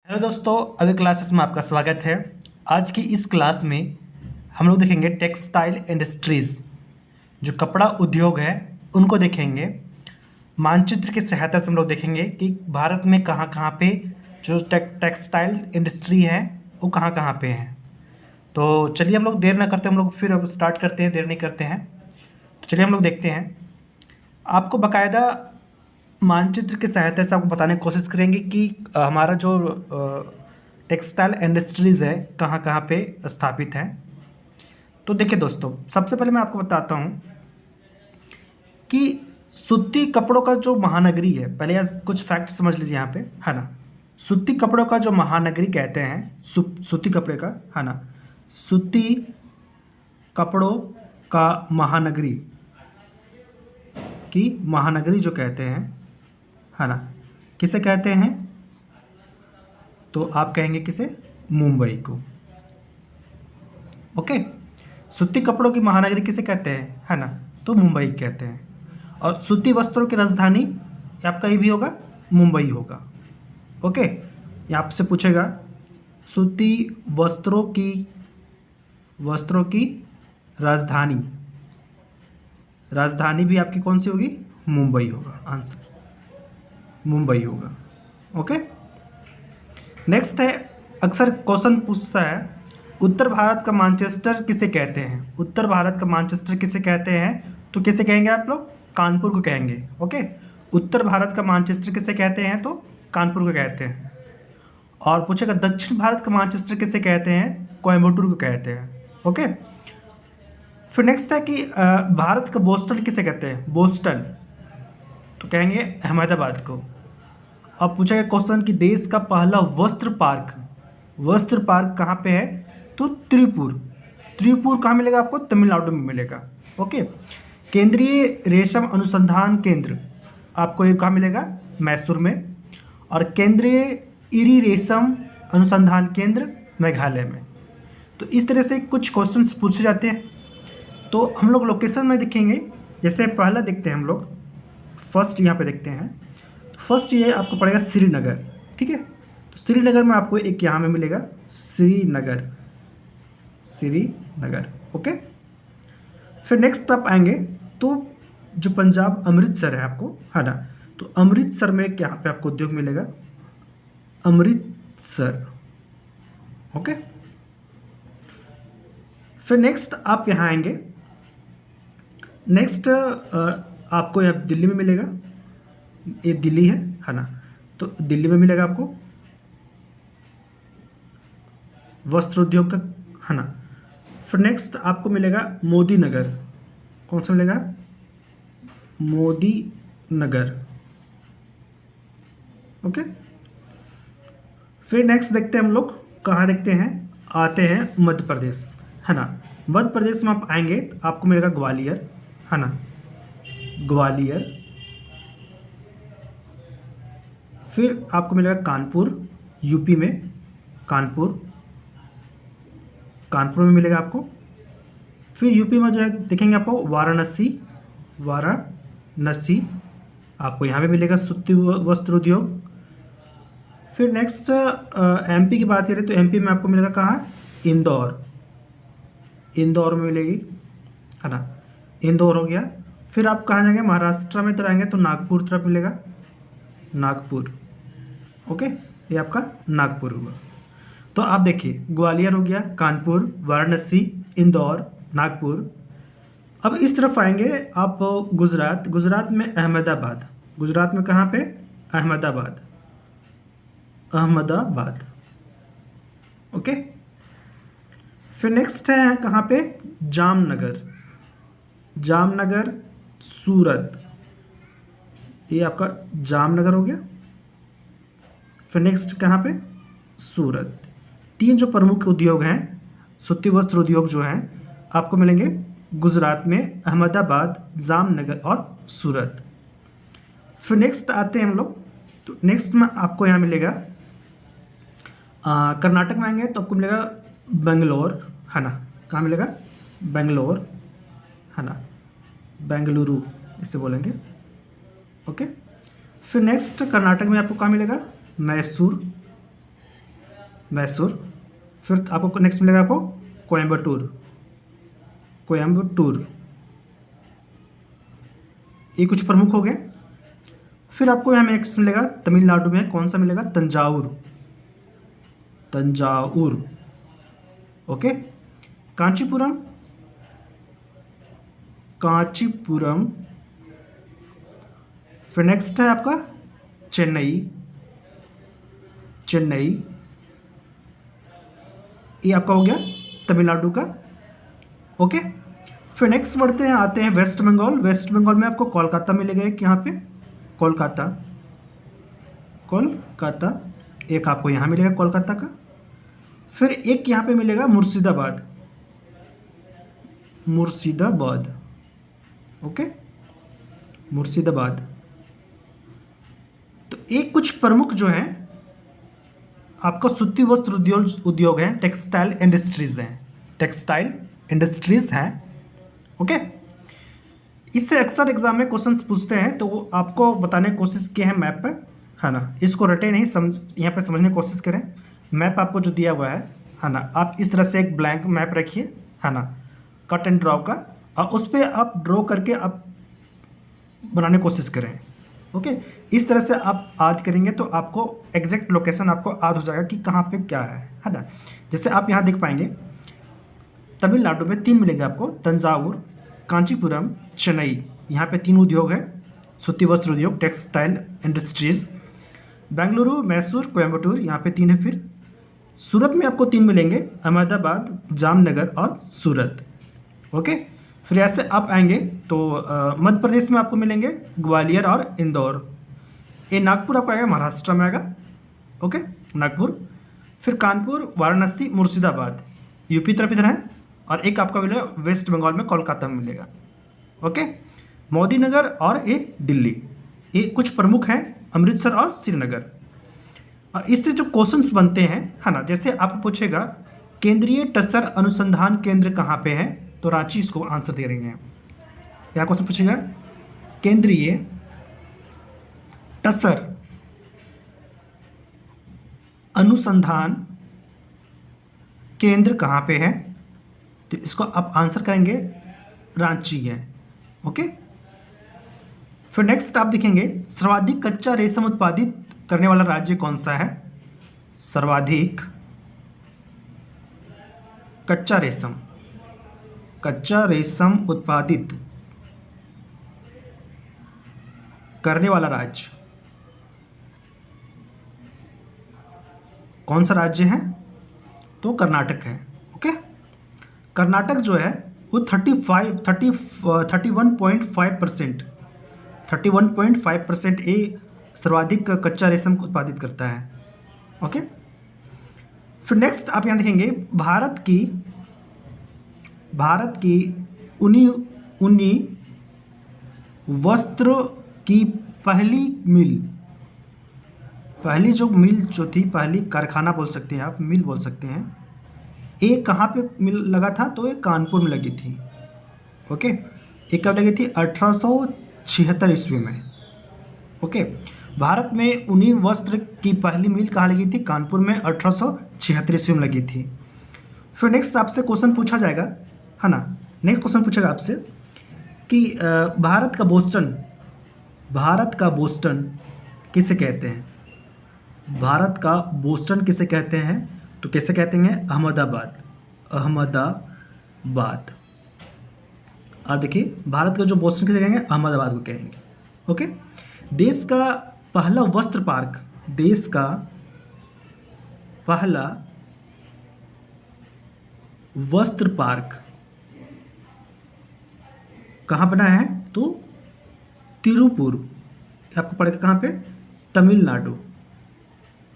Hello दोस्तों, अगले classes में आपका स्वागत है। आज की इस क्लास में हम लोग देखेंगे टेक्सटाइल इंडस्ट्रीज़, जो कपड़ा उद्योग है उनको देखेंगे। मानचित्र की सहायता से हम लोग देखेंगे कि भारत में कहाँ कहाँ पे जो टेक्सटाइल इंडस्ट्री है वो कहाँ कहाँ पे है। तो चलिए हम लोग देर ना करते, हम लोग फिर अब स्टार्ट करते हैं, देर नहीं करते हैं। तो चलिए हम लोग देखते हैं। आपको बाकायदा मानचित्र की सहायता से आपको बताने की कोशिश करेंगे कि हमारा जो टेक्सटाइल इंडस्ट्रीज़ है कहाँ कहाँ पे स्थापित है। तो देखिए दोस्तों, सबसे पहले मैं आपको बताता हूँ कि सूती कपड़ों का जो महानगरी है, पहले यार कुछ फैक्ट समझ लीजिए यहाँ पे, है ना। सूती कपड़ों का जो महानगरी कहते हैं, सूती कपड़े का, है ना, सूती कपड़ों का महानगरी की महानगरी जो कहते हैं, है ना, किसे कहते हैं? तो आप कहेंगे किसे? मुंबई को। ओके, सूती कपड़ों की महानगरी किसे कहते हैं, है ना? तो मुंबई कहते हैं। और सूती वस्त्रों की राजधानी आपका ये भी होगा, मुंबई होगा। ओके, ये आपसे पूछेगा सूती वस्त्रों की राजधानी, राजधानी भी आपकी कौन सी होगी? मुंबई होगा। आंसर मुंबई होगा। ओके, नेक्स्ट है, अक्सर क्वेश्चन पूछता है, उत्तर भारत का मैनचेस्टर किसे कहते हैं? उत्तर भारत का मैनचेस्टर किसे कहते हैं? तो किसे कहेंगे आप लोग? कानपुर को कहेंगे। ओके, उत्तर भारत का मैनचेस्टर किसे कहते हैं? तो कानपुर को कहते हैं। और पूछेगा दक्षिण भारत का मैनचेस्टर किसे कहते हैं? कोयम्बटूर को कहते हैं। ओके, फिर नेक्स्ट है कि भारत का बोस्टन किसे कहते हैं? बोस्टन, तो कहेंगे अहमदाबाद को। अब पूछा गया क्वेश्चन कि देश का पहला वस्त्र पार्क कहाँ पे है? तो त्रिपुर कहाँ मिलेगा आपको? तमिलनाडु में मिलेगा। ओके, केंद्रीय रेशम अनुसंधान केंद्र आपको ये कहाँ मिलेगा? मैसूर में। और केंद्रीय इरी रेशम अनुसंधान केंद्र मेघालय में। तो इस तरह से कुछ क्वेश्चंस पूछे जाते हैं। तो हम लोग लोकेशन में देखेंगे। जैसे पहला देखते हैं हम लोग, फर्स्ट यहाँ पे देखते हैं। फर्स्ट ये आपको पड़ेगा श्रीनगर। ठीक है, तो श्रीनगर में आपको एक यहाँ में मिलेगा, श्रीनगर। ओके, फिर नेक्स्ट आप आएंगे तो जो पंजाब अमृतसर है आपको, है ना, तो अमृतसर में एक यहाँ पे आपको उद्योग मिलेगा, अमृतसर। ओके, फिर नेक्स्ट आप यहाँ आएंगे। नेक्स्ट आपको यहाँ दिल्ली में मिलेगा, ये दिल्ली है ना, तो दिल्ली में मिलेगा आपको वस्त्र उद्योग का, है ना। फिर नेक्स्ट आपको मिलेगा मोदी नगर। कौन सा मिलेगा? मोदी नगर। ओके, फिर नेक्स्ट देखते हैं हम लोग, कहाँ देखते हैं? आते हैं मध्य प्रदेश, है ना। मध्य प्रदेश में आप आएंगे तो आपको मिलेगा ग्वालियर, है ना, ग्वालियर। फिर आपको मिलेगा कानपुर, यूपी में कानपुर में मिलेगा आपको। फिर यूपी में जो है देखेंगे आपको वाराणसी आपको यहाँ पे मिलेगा सूती वस्त्र उद्योग। फिर नेक्स्ट एमपी की बात करें तो एमपी में आपको मिलेगा कहाँ? इंदौर में मिलेगी, है ना, इंदौर हो गया। फिर आप कहाँ जाएंगे? महाराष्ट्र में तरफ आएंगे तो नागपुर तरफ मिलेगा, नागपुर। ओके, ये आपका नागपुर हुआ। तो आप देखिए, ग्वालियर हो गया, कानपुर, वाराणसी, इंदौर, नागपुर। अब इस तरफ आएंगे आप गुजरात में अहमदाबाद। गुजरात में कहाँ पे? अहमदाबाद। ओके, फिर नेक्स्ट है कहाँ पे? जामनगर, सूरत, ये आपका जामनगर हो गया। फिर नेक्स्ट कहाँ पे? सूरत। तीन जो प्रमुख उद्योग हैं, सूती वस्त्र उद्योग जो हैं, आपको मिलेंगे गुजरात में, अहमदाबाद, जामनगर और सूरत। फिर नेक्स्ट आते हैं हम लोग, तो नेक्स्ट में आपको यहाँ मिलेगा कर्नाटक में आएंगे तो आपको मिलेगा बेंगलोर, है ना। कहाँ मिलेगा? बेंगलोर, है ना, बेंगलुरु इसे बोलेंगे। ओके, फिर नेक्स्ट कर्नाटक में आपको कहाँ मिलेगा? मैसूर, मैसूर। फिर आपको नेक्स्ट मिलेगा आपको कोयम्बटूर, कोयम्बटूर, ये कुछ प्रमुख हो गए। फिर आपको यहाँ नेक्स्ट मिलेगा तमिलनाडु में कौन सा मिलेगा, तंजावुर, तंजावुर, ओके। कांचीपुरम, कांचीपुरम। फिर नेक्स्ट है आपका चेन्नई, चेन्नई, ये आपका हो गया तमिलनाडु का, ओके। फिर नेक्स्ट बढ़ते हैं, आते हैं वेस्ट बंगाल। वेस्ट बंगाल में आपको कोलकाता मिलेगा एक, यहाँ पे कोलकाता, कोलकाता, एक आपको यहाँ मिलेगा कोलकाता का। फिर एक यहाँ पे मिलेगा मुर्शिदाबाद, मुर्शिदाबाद, ओके, मुर्शिदाबाद। तो एक कुछ प्रमुख जो है आपका सूती वस्त्र उद्योग है, टेक्सटाइल इंडस्ट्रीज हैं, टेक्सटाइल इंडस्ट्रीज हैं, ओके। इससे अक्सर एग्जाम में क्वेश्चंस पूछते हैं, तो वो आपको बताने की कोशिश की है मैप पर, है ना। इसको रटे नहीं, यहाँ पे समझने की कोशिश करें। मैप आपको जो दिया हुआ है ना, आप इस तरह से एक ब्लैंक मैप रखिए, है ना, कट एंड ड्रॉ का, और उस पर आप ड्रॉ करके आप बनाने की कोशिश करें, ओके। इस तरह से आप याद करेंगे तो आपको एग्जैक्ट लोकेशन आपको याद हो जाएगा कि कहाँ पे क्या है ना। जैसे आप यहाँ देख पाएंगे तमिलनाडु में 3 मिलेंगे आपको, तंजावुर, कांचीपुरम, चेन्नई, यहाँ पे 3 उद्योग है, सूती वस्त्र उद्योग, टेक्सटाइल इंडस्ट्रीज। बेंगलुरु, मैसूर, कोयम्बटूर, यहाँ पे 3 है। फिर सूरत में आपको 3 मिलेंगे, अहमदाबाद, जामनगर और सूरत, ओके। फिर ऐसे आप आएंगे तो मध्य प्रदेश में आपको मिलेंगे ग्वालियर और इंदौर। ये नागपुर आपको आएगा, महाराष्ट्र में आएगा, ओके, नागपुर। फिर कानपुर, वाराणसी, मुर्शिदाबाद, यूपी तरफ इधर है। और एक आपका मिलेगा वेस्ट बंगाल में कोलकाता में मिलेगा, ओके। मोदी नगर और ये दिल्ली, ये कुछ प्रमुख हैं, अमृतसर और श्रीनगर। और इससे जो क्वेश्चंस बनते हैं, है ना, जैसे आपको पूछेगा केंद्रीय टसर अनुसंधान केंद्र कहाँ पे है, तो रांची इसको आंसर दे रहे हैं। क्या क्वेश्चन पूछेगा, केंद्रीय टसर अनुसंधान केंद्र कहाँ पे है, तो इसको आप आंसर करेंगे रांची है, ओके। फिर नेक्स्ट आप देखेंगे सर्वाधिक कच्चा रेशम उत्पादित करने वाला राज्य कौन सा है, सर्वाधिक कच्चा रेशम, कच्चा रेशम उत्पादित करने वाला राज्य कौन सा राज्य है, तो कर्नाटक है, ओके। कर्नाटक जो है वो 31.5% ये सर्वाधिक कच्चा रेशम को उत्पादित करता है, ओके। फिर नेक्स्ट आप यहाँ देखेंगे भारत की ऊनी वस्त्र की पहली जो मिल जो थी, पहली कारखाना बोल सकते हैं आप, मिल बोल सकते हैं, ये कहाँ पे मिल लगा था, तो ये कानपुर में लगी थी, ओके। ये कब लगी थी, 1876 ईस्वी में, ओके। भारत में ऊनी वस्त्र की पहली मिल कहाँ लगी थी, कानपुर में 1876 ईस्वी में लगी थी। फिर नेक्स्ट आपसे क्वेश्चन पूछा जाएगा, है ना, नेक्स्ट क्वेश्चन पूछेगा आपसे कि भारत का बोस्टन किसे कहते हैं, भारत का बोस्टन किसे कहते हैं, तो कैसे कहते हैं, अहमदाबाद। आप देखिए भारत का जो बोस्टन किसे कहेंगे, अहमदाबाद को कहेंगे, ओके। देश का पहला वस्त्र पार्क कहाँ बना है, तो तिरुपुर, आपको पड़ेगा कहाँ पे, तमिलनाडु,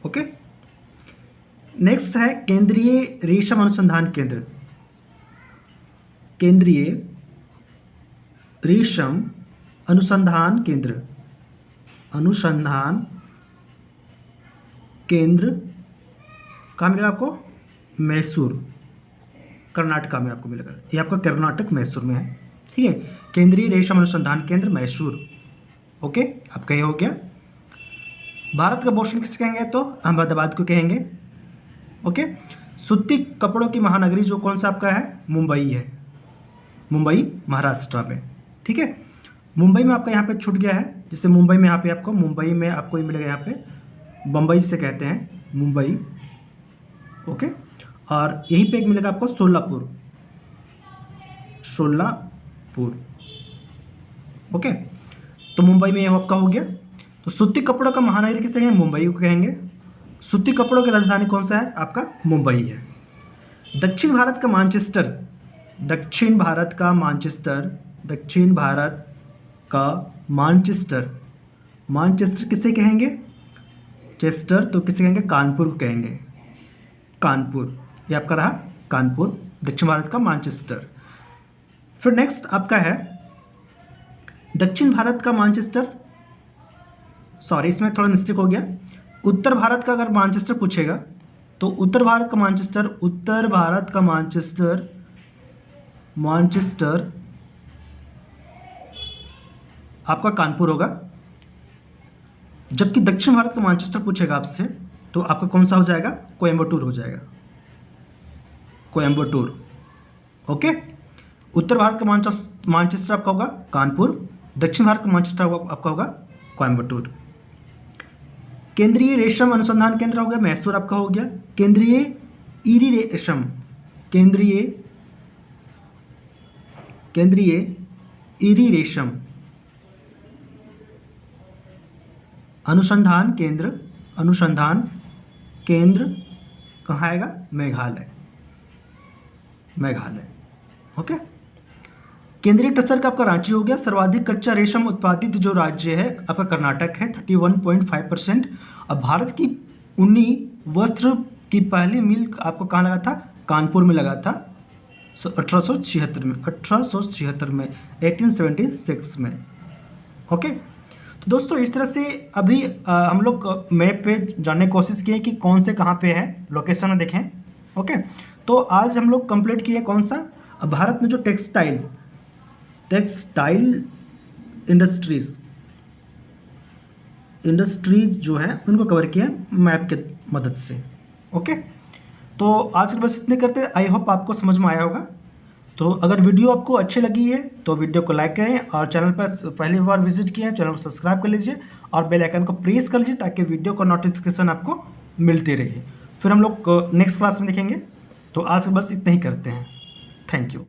ओके। नेक्स्ट है केंद्रीय रेशम अनुसंधान केंद्र, केंद्रीय रेशम अनुसंधान केंद्र कहाँ मिलेगा आपको, मैसूर, कर्नाटक में आपको मिलेगा, ये आपका कर्नाटक मैसूर में है, ठीक है। केंद्रीय रेशम अनुसंधान केंद्र मैसूर, ओके, आपका ये हो गया। भारत का बोस्टन किसे कहेंगे, तो अहमदाबाद को कहेंगे, ओके। सूती कपड़ों की महानगरी जो कौन सा आपका है, मुंबई है, मुंबई महाराष्ट्र में, ठीक है। मुंबई में आपका यहाँ पे छूट गया है, जिससे मुंबई में यहाँ पे आपको, मुंबई में आपको ये मिलेगा यहाँ पे, बम्बई से कहते हैं मुंबई, ओके। और यहीं पे एक मिलेगा आपको सोलापुर, सोलापुर, ओके। तो मुंबई में ये आपका हो गया। तो सूती कपड़ों का महानगरी किसे कहेंगे, मुंबई को कहेंगे। सूती कपड़ों की राजधानी कौन सा है, आपका मुंबई है। दक्षिण भारत का मानचेस्टर, दक्षिण भारत का मानचेस्टर, दक्षिण भारत का मानचेस्टर, मानचेस्टर किसे कहेंगे, चेस्टर तो किसे कहेंगे, कानपुर को कहेंगे, कानपुर, ये आपका रहा कानपुर, दक्षिण भारत का मानचेस्टर। फिर नेक्स्ट आपका है दक्षिण भारत का मानचेस्टर, सॉरी इसमें थोड़ा मिस्टेक हो गया। उत्तर भारत का अगर मानचेस्टर पूछेगा तो उत्तर भारत का मानचेस्टर, उत्तर भारत का मानचेस्टर, मानचेस्टर आपका कानपुर होगा। जबकि दक्षिण भारत का मानचेस्टर पूछेगा आपसे तो आपका कौन सा हो जाएगा, कोयम्बटूर हो जाएगा, कोयम्बटूर, ओके। उत्तर भारत का मानचेस्टर आपका होगा कानपुर, दक्षिण भारत का मानचेस्टर आपका होगा कोयम्बटूर। केंद्रीय रेशम अनुसंधान केंद्र हो गया मैसूर आपका हो गया। केंद्रीय ईरी रेशम, केंद्रीय ईरी रेशम अनुसंधान केंद्र, अनुसंधान केंद्र कहाँ आएगा, मेघालय, मेघालय, ओके। केंद्रीय टसर का आपका रांची हो गया। सर्वाधिक कच्चा रेशम उत्पादित जो राज्य है आपका कर्नाटक है 31.5%। अब भारत की ऊनी वस्त्र की पहली मिल आपको कहाँ लगा था, कानपुर में लगा था 1876 में, 1876 में, 1876 में, ओके। तो दोस्तों इस तरह से अभी हम लोग मैप पे जानने की कोशिश किए कि कौन से कहाँ पे है, लोकेशन देखें, ओके। तो आज हम लोग कंप्लीट किए कौन सा, भारत में जो टेक्सटाइल इंडस्ट्रीज जो है उनको कवर किया मैप के मदद से, ओके। तो आज के बस इतने करते, आई होप आपको समझ में आया होगा। तो अगर वीडियो आपको अच्छी लगी है तो वीडियो को लाइक करें और चैनल पर पहली बार विजिट किया है चैनल को सब्सक्राइब कर लीजिए और बेल आइकन को प्रेस कर लीजिए ताकि वीडियो का नोटिफिकेशन आपको मिलती रहे। फिर हम लोग नेक्स्ट क्लास में देखेंगे। तो आज बस इतना ही करते हैं, थैंक यू।